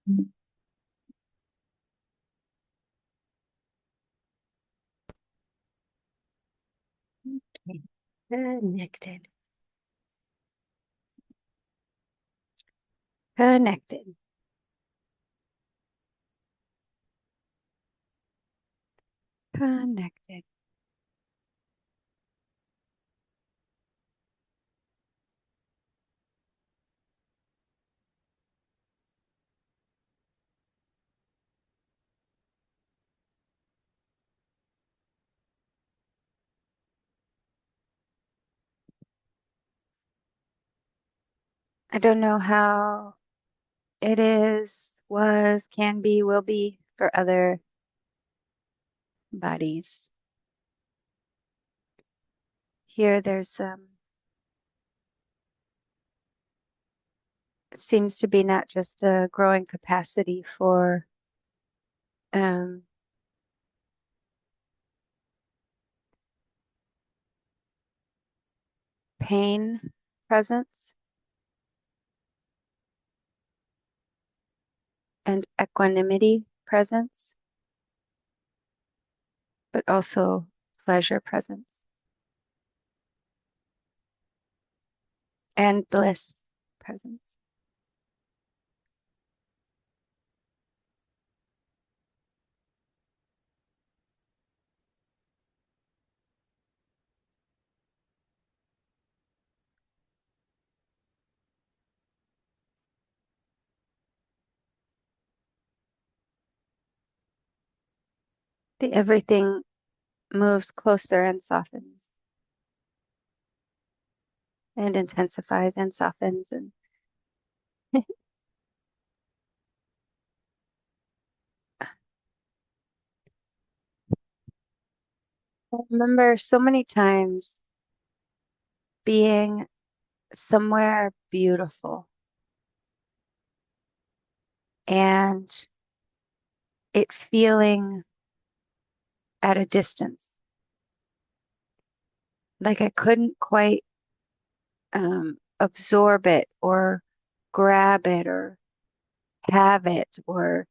Okay. Connected. Connected. Connected. I don't know how it is, was, can be, will be for other bodies. Here, there's seems to be not just a growing capacity for um, pain presence and equanimity presence, but also pleasure presence and bliss presence. The everything moves closer and softens and intensifies and softens. And I remember so many times being somewhere beautiful and it feeling at a distance, like I couldn't quite absorb it or grab it or have it, or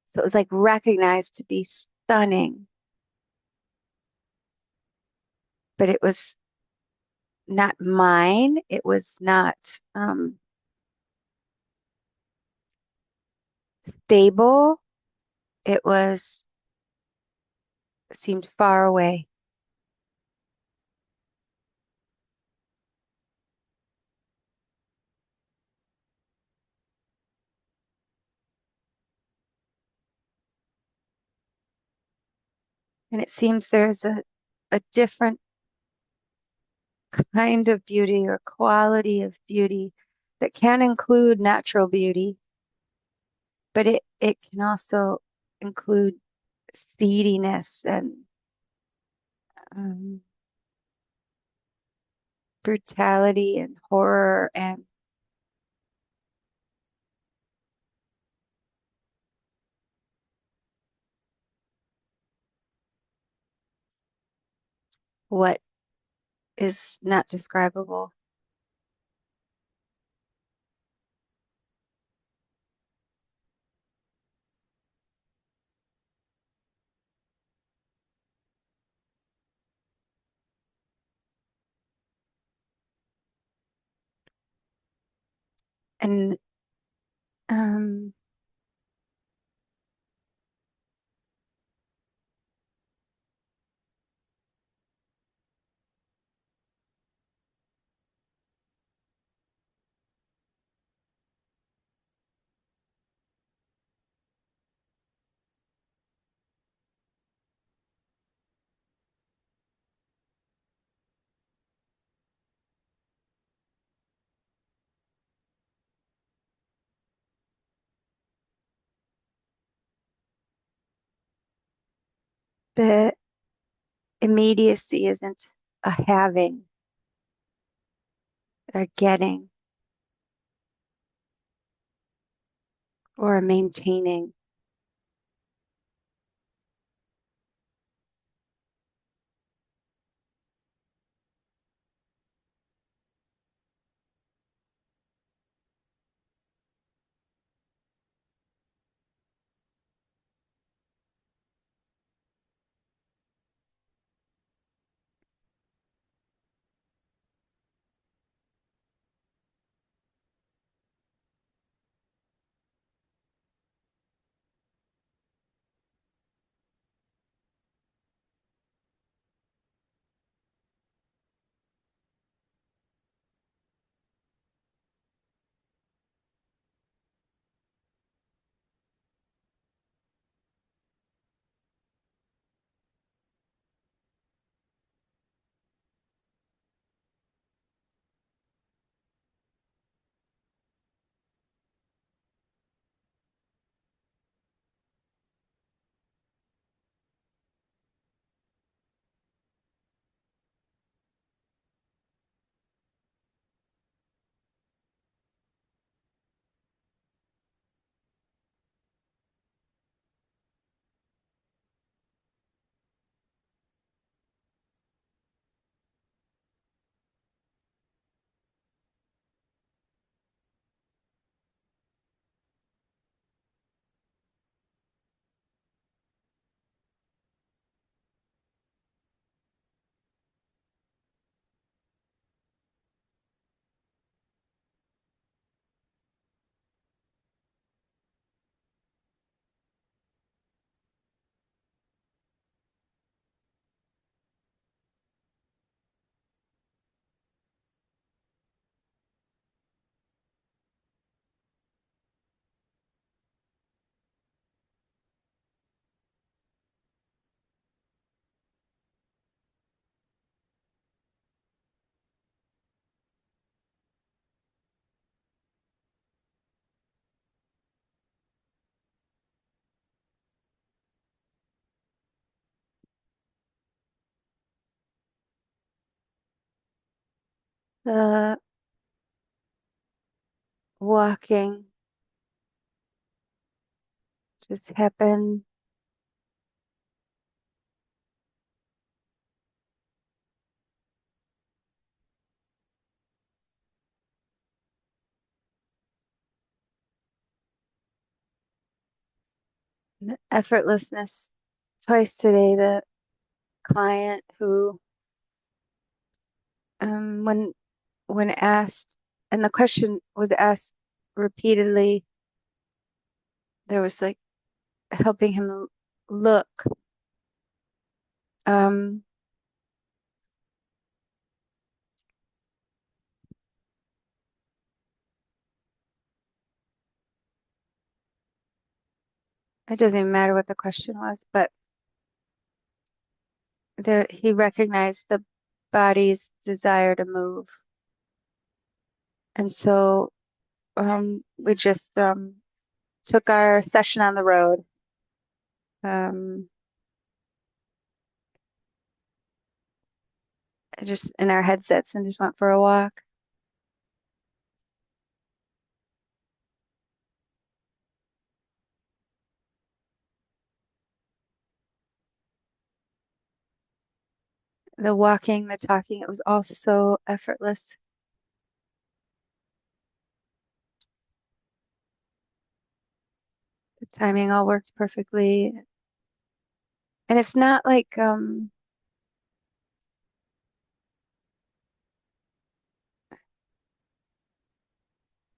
so it was like recognized to be stunning, but it was not mine. It was not stable. It was seemed far away. And it seems there's a different kind of beauty or quality of beauty that can include natural beauty, but it can also include seediness and um, brutality and horror and what is not describable. And um, the immediacy isn't a having or getting or a maintaining. The walking just happened. The effortlessness. Twice today, the client who, when asked, and the question was asked repeatedly, there was like helping him look. Um, it doesn't even matter what the question was, but there he recognized the body's desire to move. And so we just took our session on the road, um, just in our headsets and just went for a walk. The walking, the talking, it was all so effortless. The timing all worked perfectly. And it's not like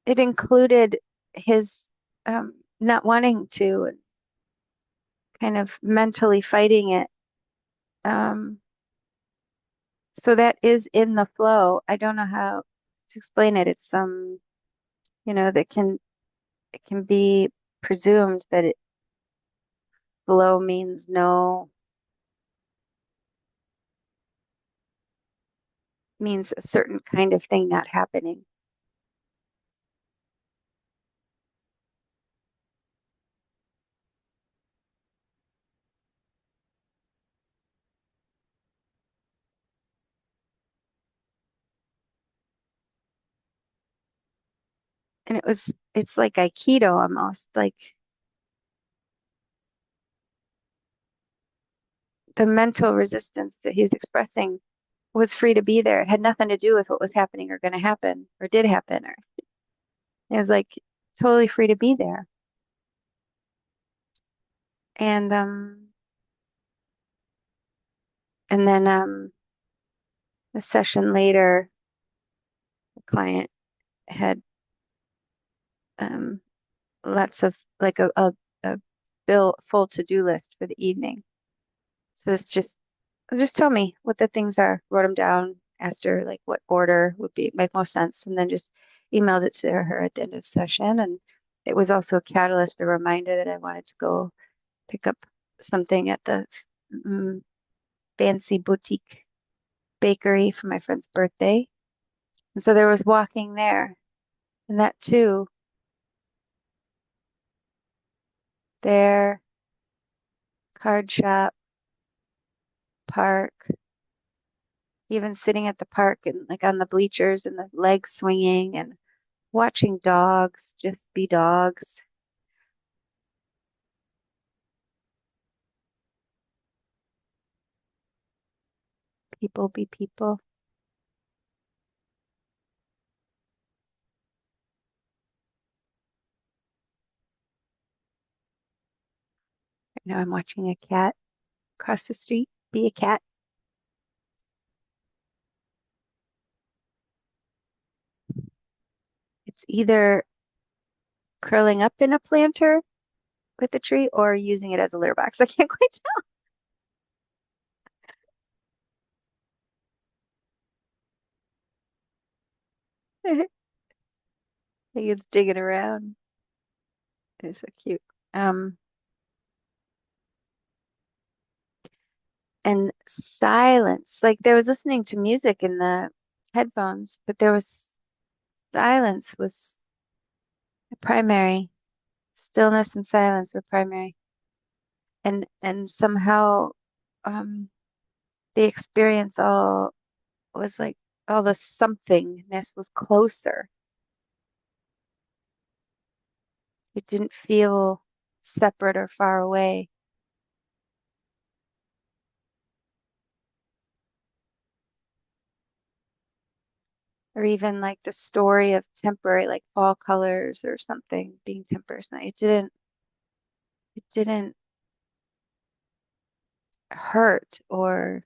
it included his not wanting to and kind of mentally fighting it. Um, so that is in the flow. I don't know how to explain it. It's that it can be presumed that flow means no, means a certain kind of thing not happening. And it's like Aikido almost, like the mental resistance that he's expressing was free to be there. It had nothing to do with what was happening or going to happen or did happen, or it was like totally free to be there. And then a session later, the client had um lots of like a full to-do list for the evening. So it's just tell me what the things are, wrote them down, asked her like what order would be make most sense, and then just emailed it to her at the end of session. And it was also a catalyst, a reminder that I wanted to go pick up something at the mm, fancy boutique bakery for my friend's birthday. And so there was walking there, and that too, there, card shop, park, even sitting at the park and like on the bleachers and the legs swinging and watching dogs just be dogs. People be people. Right now I'm watching a cat across the street be a cat. It's either curling up in a planter with the tree or using it as a litter box. I can't quite tell. I think it's digging around. It's so cute. Um, and silence. Like there was listening to music in the headphones, but there was silence was primary. Stillness and silence were primary. And somehow um the experience all was like all the somethingness was closer. It didn't feel separate or far away. Or even like the story of temporary, like fall colors or something being temporary. It didn't hurt or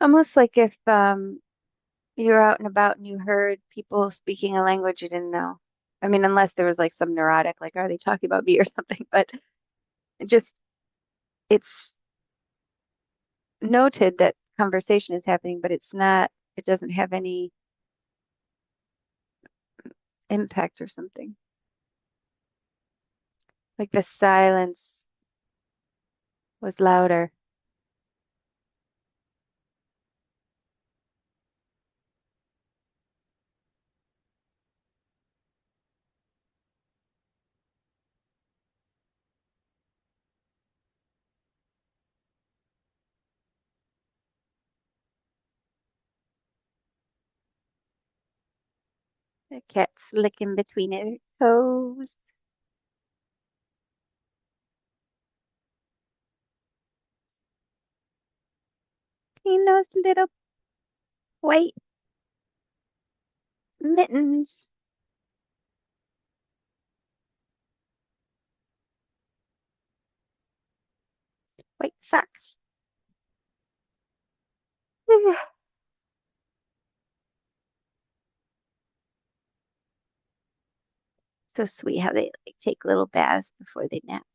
almost like if you were out and about and you heard people speaking a language you didn't know. I mean, unless there was like some neurotic, like, are they talking about me or something? But it just, it's noted that conversation is happening, but it's not, it doesn't have any impact or something. Like the silence was louder. The cat's licking between her toes. Clean those little white mittens, white socks. So sweet how they like take little baths before they nap.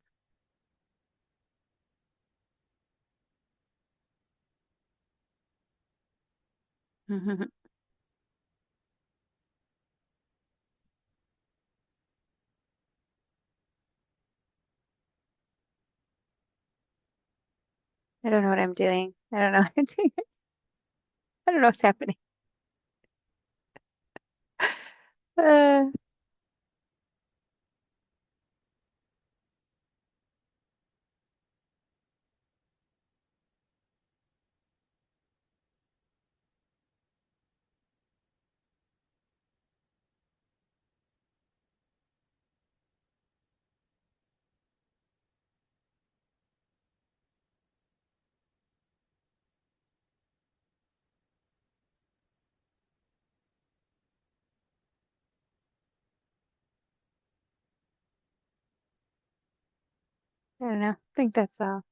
I don't know what I'm doing. I don't know what I'm doing. I don't know what's happening. Uh, I don't know. I think that's all.